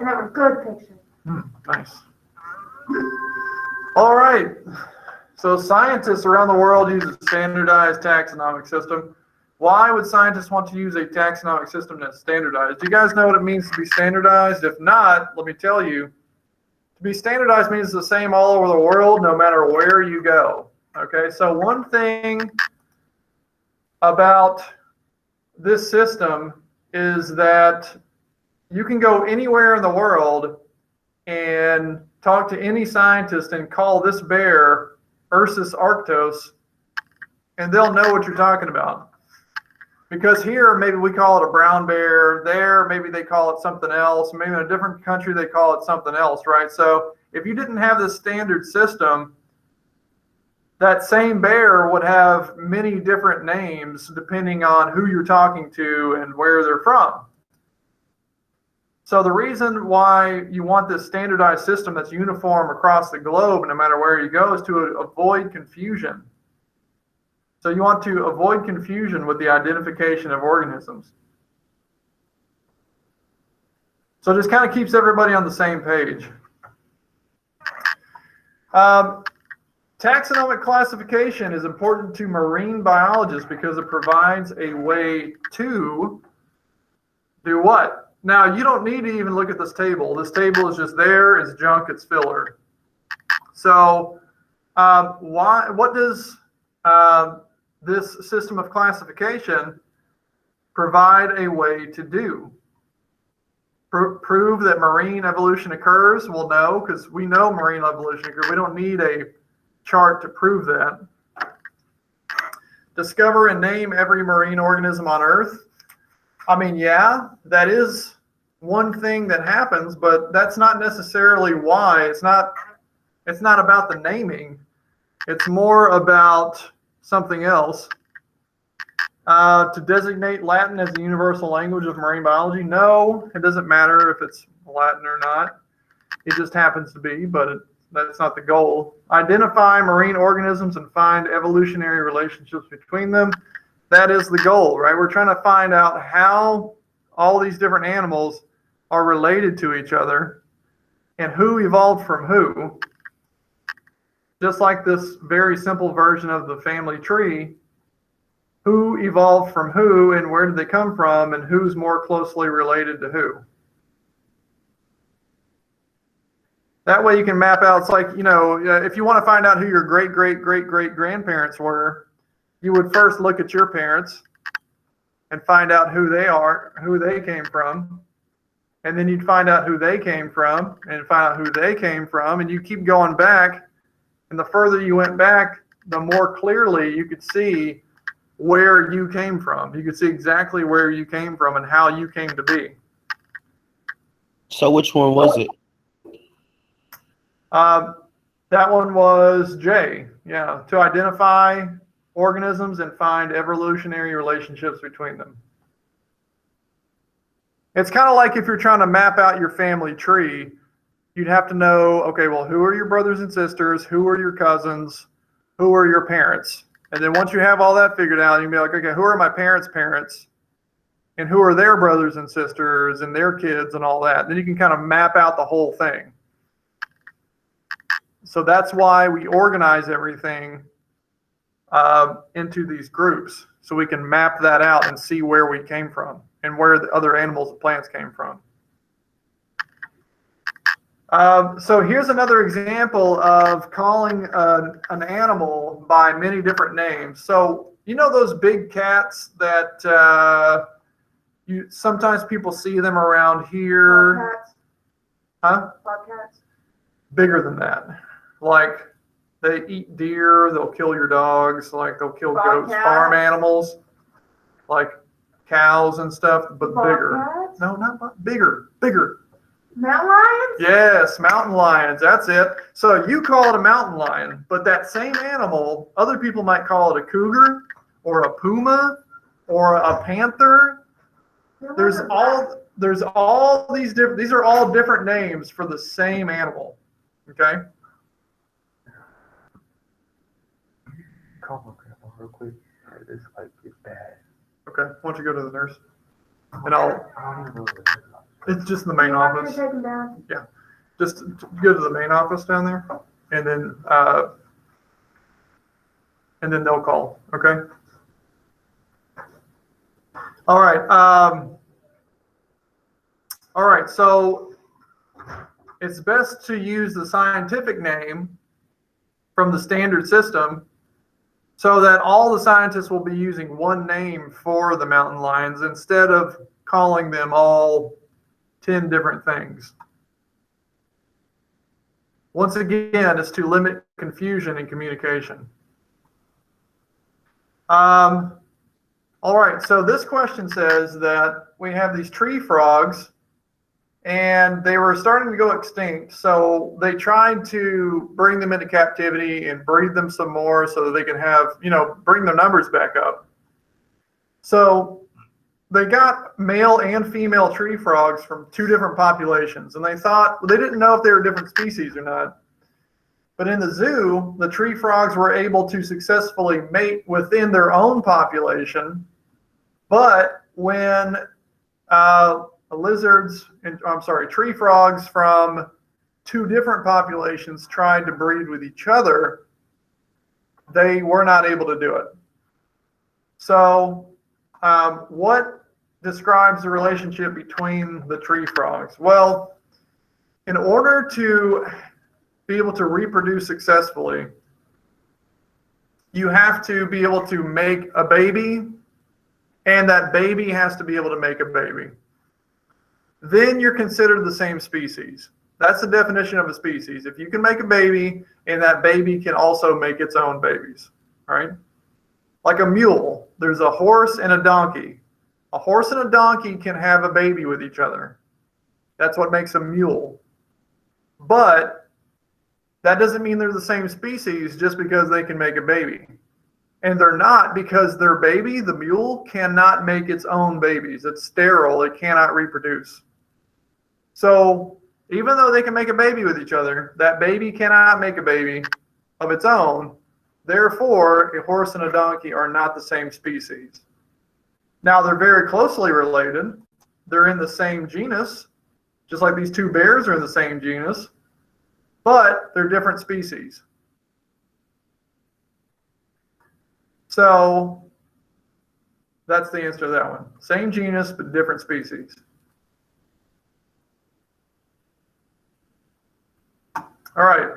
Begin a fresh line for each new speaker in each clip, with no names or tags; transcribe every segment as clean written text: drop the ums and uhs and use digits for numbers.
That was good picture.
Nice. All right. So scientists around the world use a standardized taxonomic system. Why would scientists want to use a taxonomic system that's standardized? Do you guys know what it means to be standardized? If not, let me tell you. To be standardized means the same all over the world, no matter where you go. Okay, so one thing about this system is that you can go anywhere in the world and talk to any scientist and call this bear Ursus arctos, and they'll know what you're talking about. Because here, maybe we call it a brown bear. There, maybe they call it something else. Maybe in a different country, they call it something else, right? So if you didn't have this standard system, that same bear would have many different names depending on who you're talking to and where they're from. So the reason why you want this standardized system that's uniform across the globe, no matter where you go, is to avoid confusion. So you want to avoid confusion with the identification of organisms. So it just kind of keeps everybody on the same page. Taxonomic classification is important to marine biologists because it provides a way to do what? Now, you don't need to even look at this table. This table is just there. It's junk. It's filler. So what does this system of classification provide a way to do? Prove that marine evolution occurs? Well, no, because we know marine evolution occurs. We don't need a chart to prove that. Discover and name every marine organism on Earth. I mean, yeah, that is one thing that happens, but that's not necessarily why. It's not about the naming. It's more about something else. To designate Latin as the universal language of marine biology? No, it doesn't matter if it's Latin or not. It just happens to be, but that's not the goal. Identify marine organisms and find evolutionary relationships between them. That is the goal, right? We're trying to find out how all these different animals are related to each other and who evolved from who. Just like this very simple version of the family tree, who evolved from who and where did they come from and who's more closely related to who. That way you can map out, it's like, you know, if you want to find out who your great-great-great-great-grandparents were, you would first look at your parents and find out who they are, who they came from. And then you'd find out who they came from and find out who they came from. And you keep going back. And the further you went back, the more clearly you could see where you came from. You could see exactly where you came from and how you came to be.
So which one was it?
That one was J. Yeah, to identify organisms and find evolutionary relationships between them. It's kind of like if you're trying to map out your family tree, you'd have to know, okay, well, who are your brothers and sisters? Who are your cousins? Who are your parents? And then once you have all that figured out, you can be like, okay, who are my parents' parents? And who are their brothers and sisters and their kids and all that? Then you can kind of map out the whole thing. So that's why we organize everything into these groups, so we can map that out and see where we came from and where the other animals and plants came from. So here's another example of calling an animal by many different names. So you know those big cats that sometimes people see them around here?
Bobcats.
Huh?
Bobcats.
Bigger than that. Like they eat deer, they'll kill your dogs, like they'll kill goats, farm animals, like cows and stuff, but bigger. No, not bigger.
Mountain lions?
Yes, mountain lions, that's it. So you call it a mountain lion, but that same animal, other people might call it a cougar or a puma or a panther. There's all these different, these are all different names for the same animal. Okay?
Call my grandma real quick. This might get bad.
Okay, why don't you go to the nurse? And I'll.
I don't even know what it is.
It's just in the main
You're not gonna
office.
take them down.
Just go to the main office down there, and then they'll call. Okay. All right. All right. So it's best to use the scientific name from the standard system, so that all the scientists will be using one name for the mountain lions instead of calling them all 10 different things. Once again, it's to limit confusion in communication. All right, so this question says that we have these tree frogs and they were starting to go extinct. So they tried to bring them into captivity and breed them some more so that they could have, bring their numbers back up. So they got male and female tree frogs from 2 different populations, and they thought, well, they didn't know if they were different species or not. But in the zoo, the tree frogs were able to successfully mate within their own population. But when tree frogs from 2 different populations tried to breed with each other, they were not able to do it. So what describes the relationship between the tree frogs? Well, in order to be able to reproduce successfully, you have to be able to make a baby, and that baby has to be able to make a baby. Then you're considered the same species. That's the definition of a species. If you can make a baby, and that baby can also make its own babies, right? Like a mule, there's a horse and a donkey. A horse and a donkey can have a baby with each other. That's what makes a mule. But that doesn't mean they're the same species just because they can make a baby. And they're not, because their baby, the mule, cannot make its own babies. It's sterile. It cannot reproduce. So even though they can make a baby with each other, that baby cannot make a baby of its own. Therefore, a horse and a donkey are not the same species. Now, they're very closely related. They're in the same genus, just like these 2 bears are in the same genus, but they're different species. So that's the answer to that one. Same genus, but different species. All right.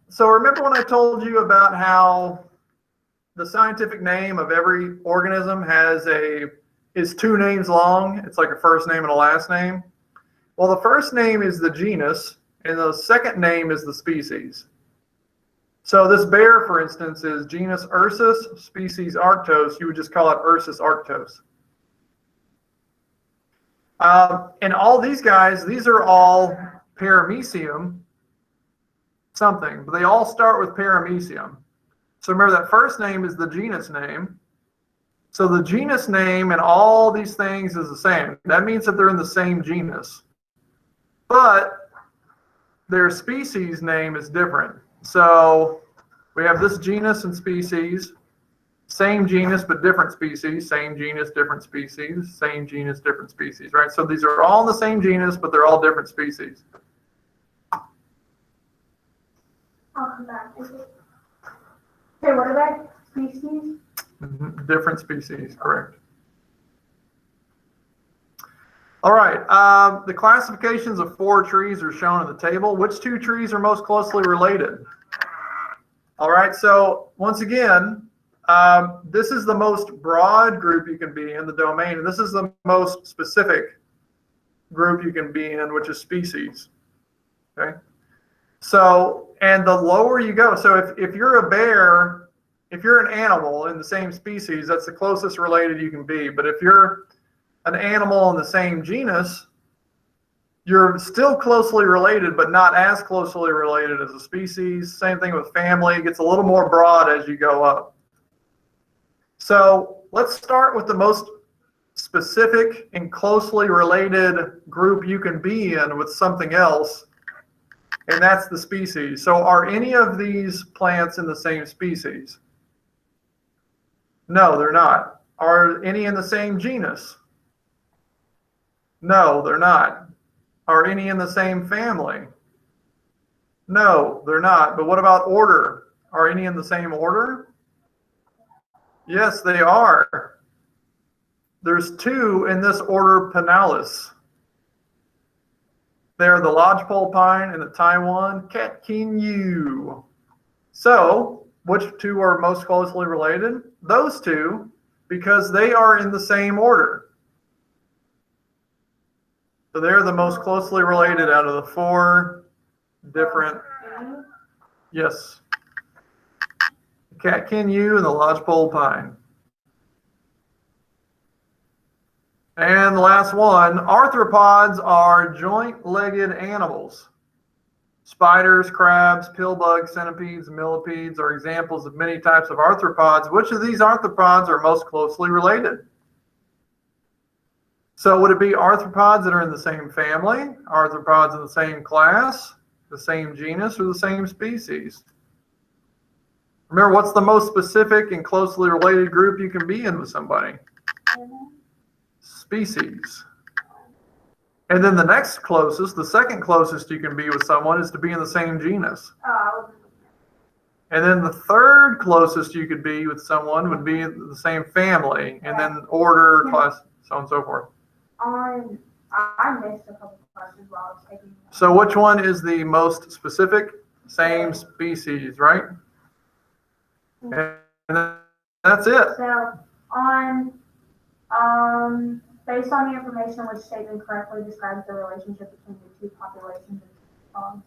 So remember when I told you about how the scientific name of every organism is 2 names long? It's like a first name and a last name. Well, the first name is the genus, and the second name is the species. So this bear, for instance, is genus Ursus, species Arctos. You would just call it Ursus arctos. And all these guys, these are all paramecium something, but they all start with paramecium. So remember, that first name is the genus name. So the genus name and all these things is the same. That means that they're in the same genus. But their species name is different. So we have this genus and species, same genus but different species, same genus, different species, same genus, different species, right? So these are all in the same genus, but they're all different species.
I'll come back. Okay, what are they? Species?
Different species, correct. All right, the classifications of 4 trees are shown in the table. Which 2 trees are most closely related? All right, so once again, this is the most broad group you can be in, the domain, and this is the most specific group you can be in, which is species. Okay, so, and the lower you go, so if you're a bear, if you're an animal in the same species, that's the closest related you can be. But if you're an animal in the same genus, you're still closely related, but not as closely related as a species. Same thing with family. It gets a little more broad as you go up. So let's start with the most specific and closely related group you can be in with something else, and that's the species. So are any of these plants in the same species? No, they're not. Are any in the same genus? No, they're not. Are any in the same family? No, they're not. But what about order? Are any in the same order? Yes, they are. There's two in this order Pinnalis. They are the lodgepole pine and the Taiwan catkin. So, which two are most closely related? Those two, because they are in the same order. So they're the most closely related out of the four different. Yes. The catkin and the lodgepole pine. And the last one, arthropods are joint-legged animals. Spiders, crabs, pillbugs, centipedes, millipedes are examples of many types of arthropods. Which of these arthropods are most closely related? So would it be arthropods that are in the same family, arthropods in the same class, the same genus, or the same species? Remember, what's the most specific and closely related group you can be in with somebody? Species. And then the next closest, the second closest you can be with someone is to be in the same genus. And then the third closest you could be with someone would be the same family, and then order, class, so on and so forth.
I missed a couple questions while I was taking.
So which one is the most specific? Same species, right? And that's it.
So based on the information which statement correctly describes the relationship between the two populations of frogs.